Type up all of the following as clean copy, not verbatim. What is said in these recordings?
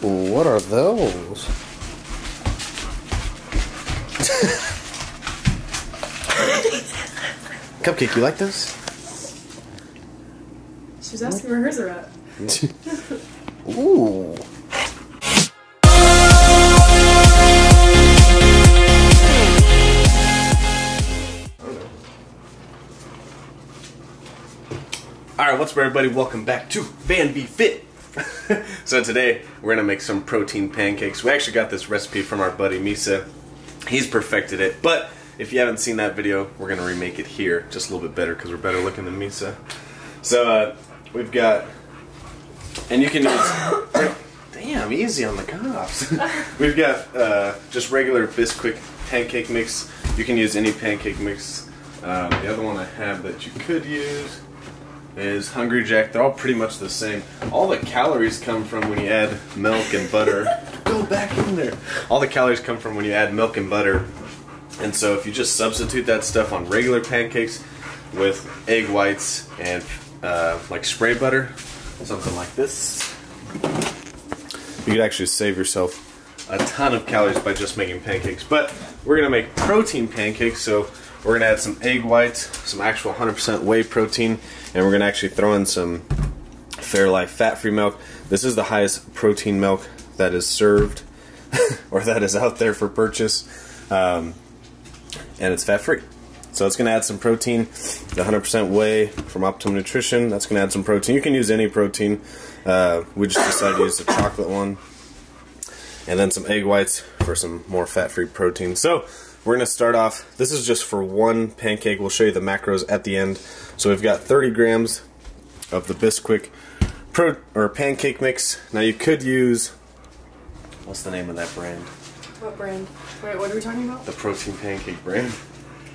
What are those? Cupcake, you like those? She was asking where hers are at. Ooh. Alright, what's up everybody? Welcome back to Van V Fit. So today we're gonna make some protein pancakes. We actually got this recipe from our buddy Misa. He's perfected it, but if you haven't seen that video, we're gonna remake it here just a little bit better because we're better looking than Misa. So we've got, and you can use, damn, easy on the cops. We've got just regular Bisquick pancake mix. You can use any pancake mix. The other one I have that you could use is Hungry Jack. They're all pretty much the same. All the calories come from when you add milk and butter. Go back in there. All the calories come from when you add milk and butter. And so if you just substitute that stuff on regular pancakes with egg whites and like spray butter, something like this, you could actually save yourself a ton of calories by just making pancakes. But we're gonna make protein pancakes, so we're gonna add some egg whites, some actual 100% whey protein, and we're gonna actually throw in some Fairlife fat-free milk. This is the highest protein milk that is served or that is out there for purchase, and it's fat-free. So it's gonna add some protein. The 100% whey from Optimum Nutrition, that's gonna add some protein. You can use any protein. We just decided to use the chocolate one, and then some egg whites for some more fat-free protein. So we're going to start off, this is just for one pancake. We'll show you the macros at the end. So we've got 30 grams of the Bisquick pancake mix. Now you could use, what's the name of that brand? What brand? Wait, what are we talking about? The protein pancake brand.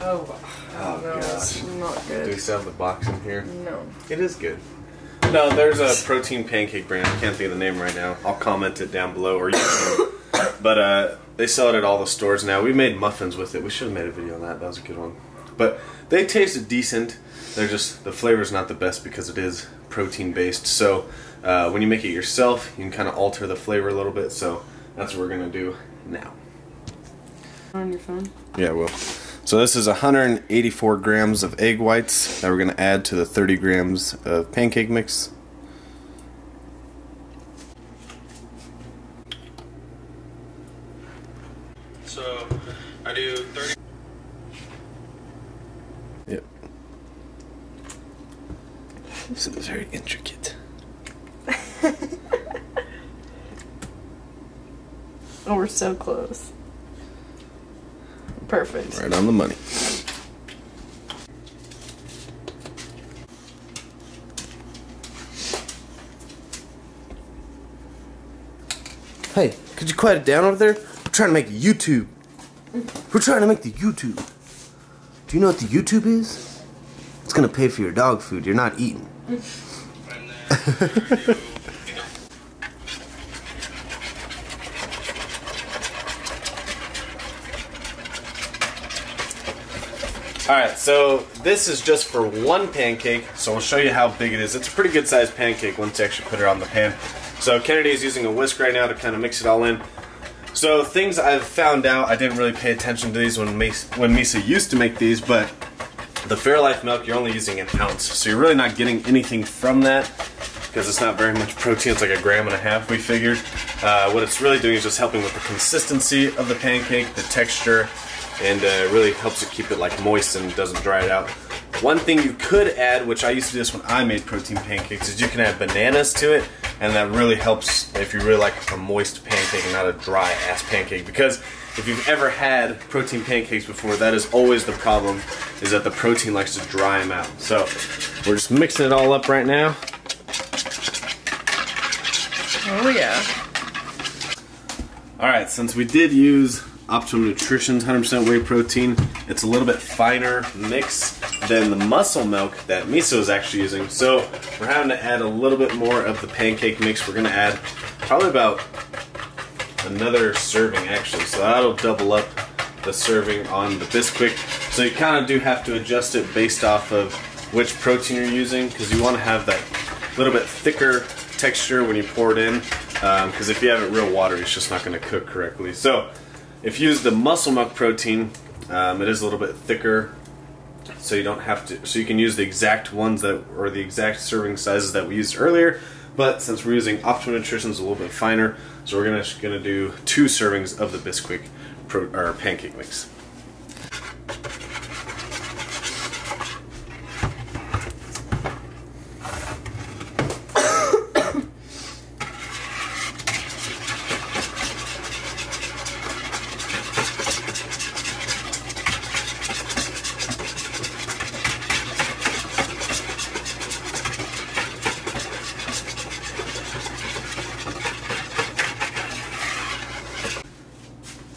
Oh no, gosh. it's not good. Do we still have the box in here? No. It is good. No, there's a protein pancake brand. I can't think of the name right now. I'll comment it down below, or you can. But they sell it at all the stores now. We made muffins with it. We should have made a video on that. That was a good one. But they tasted decent. They're just, the flavor's not the best because it is protein based. So when you make it yourself, you can kind of alter the flavor a little bit. So that's what we're gonna do now. On your phone? Yeah, well. So this is 184 grams of egg whites that we're gonna add to the 30 grams of pancake mix. So I do 30. Yep. This is very intricate. Oh, we're so close. Perfect. Right on the money. Hey, could you quiet it down over there? We're trying to make a YouTube. We're trying to make the YouTube. Do you know what the YouTube is? It's gonna pay for your dog food you're not eating. Alright, so this is just for one pancake, so we'll show you how big it is. It's a pretty good sized pancake once you actually put it on the pan. So Kennedy's using a whisk right now to kind of mix it all in. So things I've found out, I didn't really pay attention to these when Misa used to make these, but the Fairlife milk, you're only using an ounce. So you're really not getting anything from that because it's not very much protein. It's like 1.5 grams, we figured. What it's really doing is just helping with the consistency of the pancake, the texture, and really helps it keep it like moist and doesn't dry it out. One thing you could add, which I used to do this when I made protein pancakes, is you can add bananas to it, and that really helps if you really like a moist pancake and not a dry ass pancake. Because if you've ever had protein pancakes before, that is always the problem, is that the protein likes to dry them out. So we're just mixing it all up right now. Oh yeah. Alright, since we did use Optimum Nutrition's 100% whey protein, it's a little bit finer mix than the muscle milk that Misa is actually using. So we're having to add a little bit more of the pancake mix. We're going to add probably about another serving actually. So that'll double up the serving on the Bisquick. So you kind of do have to adjust it based off of which protein you're using, because you want to have that little bit thicker texture when you pour it in. because if you have it real watery, it's just not going to cook correctly. So if you use the muscle milk protein, it is a little bit thicker, so you don't have to. So you can use the exact ones that, or the exact serving sizes that we used earlier. But since we're using Optimum Nutrition, it's a little bit finer, so we're gonna do 2 servings of the Bisquick pancake mix.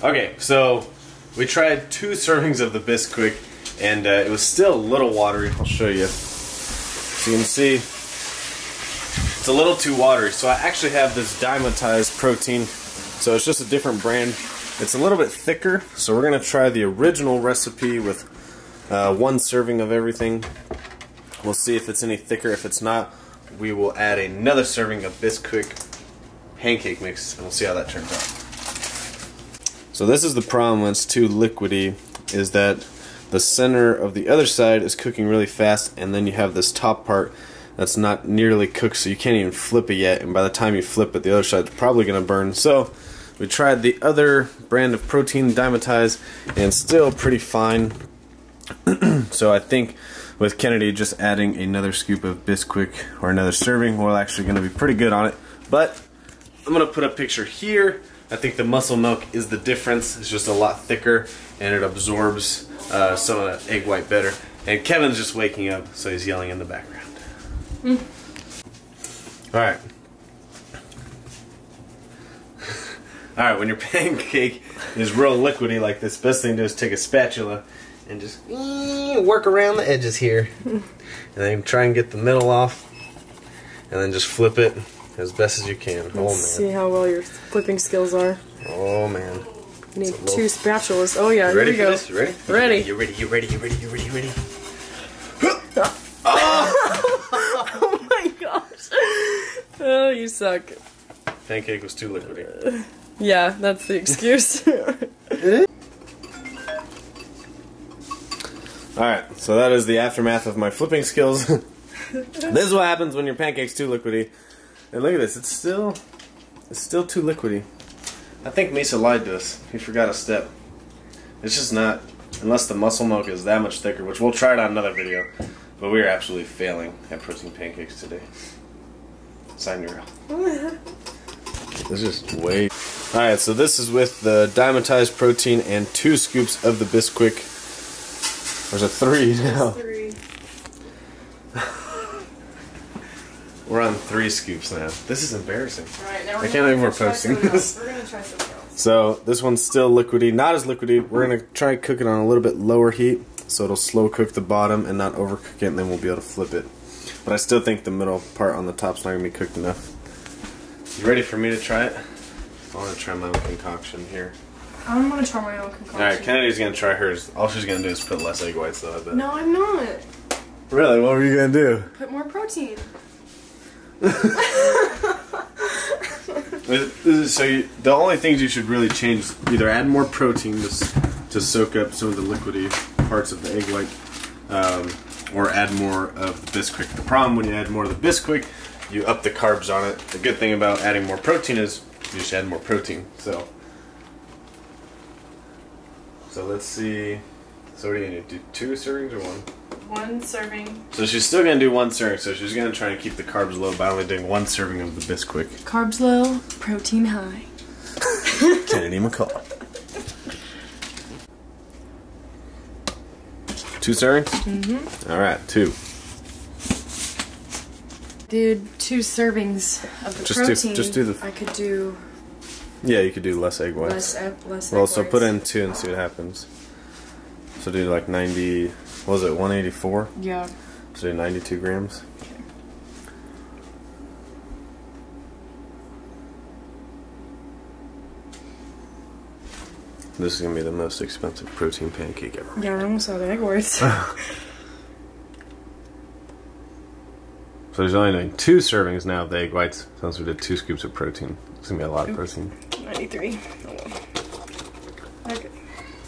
Okay, so we tried 2 servings of the Bisquick, and it was still a little watery. I'll show you. So you can see it's a little too watery. So I actually have this dimetized protein. So it's just a different brand. It's a little bit thicker. So we're gonna try the original recipe with 1 serving of everything. We'll see if it's any thicker. If it's not, we will add another serving of Bisquick pancake mix, and we'll see how that turns out. So this is the problem when it's too liquidy, is that the center of the other side is cooking really fast, and then you have this top part that's not nearly cooked, so you can't even flip it yet, and by the time you flip it, the other side's probably going to burn. So we tried the other brand of protein, Dimetize, and still pretty fine. So I think with Kennedy just adding another scoop of Bisquick or another serving, we're actually going to be pretty good on it. But I'm going to put a picture here. I think the muscle milk is the difference. It's just a lot thicker, and it absorbs some of that egg white better. And Kevin's just waking up, so he's yelling in the background. Alright. Alright, when your pancake is real liquidy like this, best thing to do is take a spatula and just work around the edges here. And then try and get the middle off, and then just flip it as best as you can. Let's oh man. see how well your flipping skills are. Oh man. You need 2 spatulas. Oh yeah, you ready here we go. for this? You ready? Ready. You ready, you ready, you ready, you ready, you ready? Oh my gosh. Oh, you suck. Pancake was too liquidy. Yeah, that's the excuse. Alright, so that is the aftermath of my flipping skills. This is what happens when your pancake's too liquidy. And look at this, it's still too liquidy. I think Misa lied to us. He forgot a step. It's just not, unless the muscle milk is that much thicker, which we'll try it on another video. But we are absolutely failing at protein pancakes today. Sign your out. This is just way. Alright, so this is with the Dimetized protein and 2 scoops of the Bisquick. There's a 3 now. 3. We're on 3 scoops now. This is embarrassing. Alright, now I can't believe we're posting this. We're gonna try something else. So this one's still liquidy, not as liquidy. We're gonna try and cook it on a little bit lower heat, so it'll slow cook the bottom and not overcook it, and then we'll be able to flip it. But I still think the middle part on the top's not gonna be cooked enough. You ready for me to try it? I want to try my own concoction here. I'm gonna try my own concoction. Alright, Kennedy's gonna try hers. All she's gonna do is put less egg whites though, I bet. No, I'm not. Really? What were you gonna do? Put more protein. So the only things you should really change is either add more protein to soak up some of the liquidy parts of the egg white, or add more of the Bisquick. The problem when you add more of the Bisquick, you up the carbs on it. The good thing about adding more protein is you just add more protein. So let's see. So what are you gonna do? 2 servings or 1? 1 serving. So she's still gonna do 1 serving. So she's gonna try to keep the carbs low by only doing 1 serving of the Bisquick. Carbs low, protein high. Kennedy McCall. 2 servings? Mm-hmm. Alright, 2. Dude, 2 servings of the protein. Just do the. I could do. Yeah, you could do less egg whites. Less Well, egg so whites. put in 2 and see what happens. So do like 90. What was it? 184. Yeah. So do 92 grams. This is gonna be the most expensive protein pancake ever. Yeah, I almost saw the egg whites. So there's only doing 2 servings now of the egg whites, since we did 2 scoops of protein. It's gonna be a lot of protein. 93. Okay.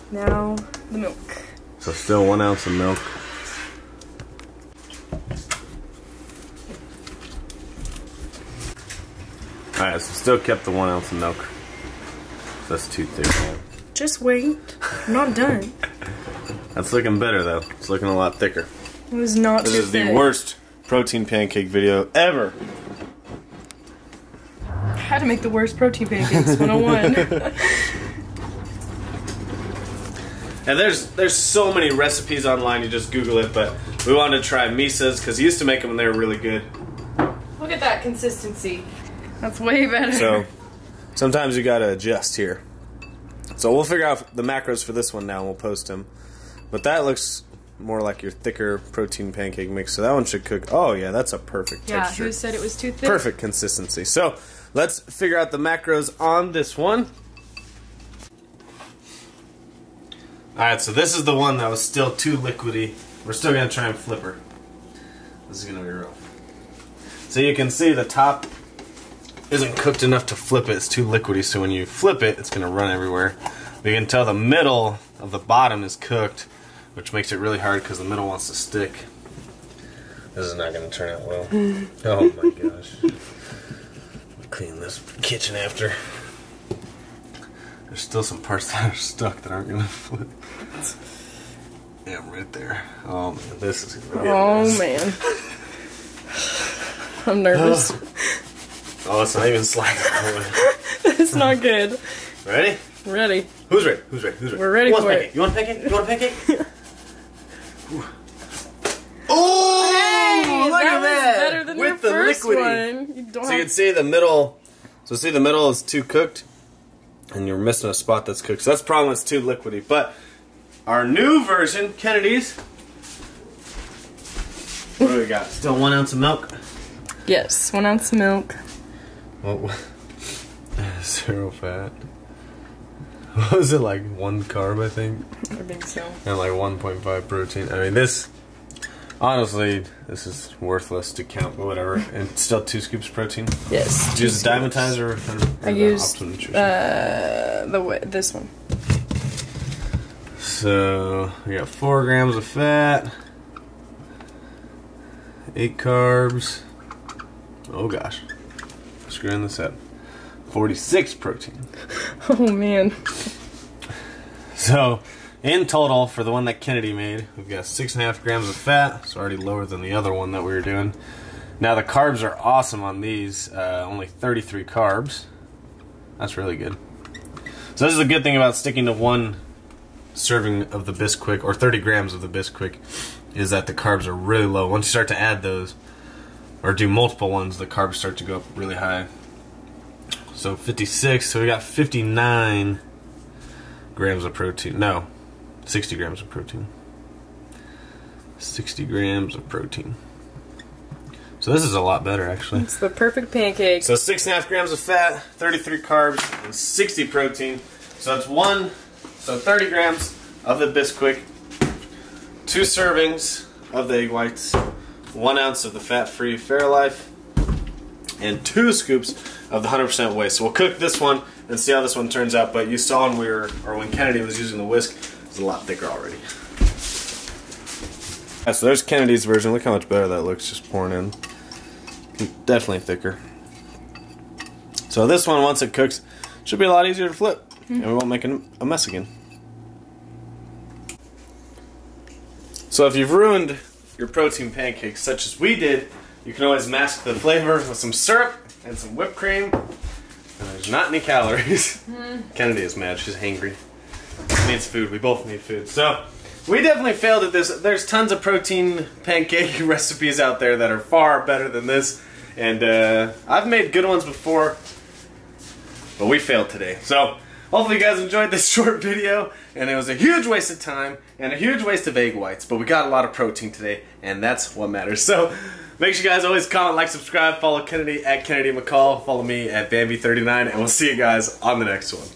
Now the milk. So still 1 ounce of milk. Alright, so still kept the 1 ounce of milk. So that's too thick now. Just wait. I'm not done. That's looking better though. It's looking a lot thicker. It was not This too is the thick. worst protein pancake video ever. How to make the worst protein pancakes 101. And there's so many recipes online, you just Google it, but we wanted to try Misa's because he used to make them and they were really good. Look at that consistency. That's way better. So sometimes you gotta adjust here. So we'll figure out the macros for this one now and we'll post them. But that looks more like your thicker protein pancake mix, so that one should cook. Oh yeah, that's a perfect texture. Yeah, who said it was too thick? Perfect consistency. So let's figure out the macros on this one. Alright, so this is the one that was still too liquidy. We're still going to try and flip her. This is going to be rough. So you can see the top isn't cooked enough to flip it. It's too liquidy, so when you flip it, it's going to run everywhere. But you can tell the middle of the bottom is cooked, which makes it really hard because the middle wants to stick. This is not going to turn out well. Oh my gosh. Clean this kitchen after. There's still some parts that are stuck that aren't gonna flip. Yeah, right there. Oh man, this is gonna be Oh man. I'm nervous. Oh, it's not even sliding. It's not good. Ready? Ready. Who's ready? Who's ready? Who's ready? We're ready for it. You want a pancake? You want a pancake? Oh! Hey, look that at was that! better than With your the first liquidy. one. You don't So you can see the middle. So see the middle is too cooked, and you're missing a spot that's cooked. So that's the problem. It's too liquidy. But our new version, Kennedy's. What do we got? Still 1 ounce of milk. Yes, 1 ounce of milk. Well, 0 fat. What was it, like 1 carb, I think? I think so. And like 1.5 protein. I mean, this, honestly, this is worthless to count, but whatever. And it's still 2 scoops of protein. Yes. Did you use Davidvanvoris or I used Optimum Nutrition? this one. So we got 4 grams of fat, 8 carbs. Oh gosh, screwing this up. 46 protein. Oh man. So in total, for the one that Kennedy made, we've got 6.5 grams of fat. It's already lower than the other one that we were doing. Now the carbs are awesome on these. Only 33 carbs. That's really good. So this is a good thing about sticking to 1 serving of the Bisquick, or 30 grams of the Bisquick, is that the carbs are really low. Once you start to add those, or do multiple ones, the carbs start to go up really high. So 56, so we got 59 grams of protein. No, 60 grams of protein. 60 grams of protein. So this is a lot better, actually. It's the perfect pancake. So 6.5 grams of fat, 33 carbs, and 60 protein. So that's 30 grams of the Bisquick, 2 servings of the egg whites, 1 ounce of the fat-free Fairlife, and 2 scoops of the 100% whey. So we'll cook this one and see how this one turns out. But you saw when Kennedy was using the whisk, it was a lot thicker already. Yeah, so there's Kennedy's version. Look how much better that looks just pouring in. Definitely thicker. So this one, once it cooks, should be a lot easier to flip, and we won't make a mess again. So if you've ruined your protein pancakes, such as we did, you can always mask the flavor with some syrup and some whipped cream. And there's not any calories. Kennedy is mad. She's hangry. She needs food. We both need food. So we definitely failed at this. There's tons of protein pancake recipes out there that are far better than this. And I've made good ones before, but we failed today. So hopefully you guys enjoyed this short video, and it was a huge waste of time and a huge waste of egg whites, but we got a lot of protein today, and that's what matters. So make sure you guys always comment, like, subscribe, follow Kennedy at Kennedy McCall, follow me at Bambi39, and we'll see you guys on the next one.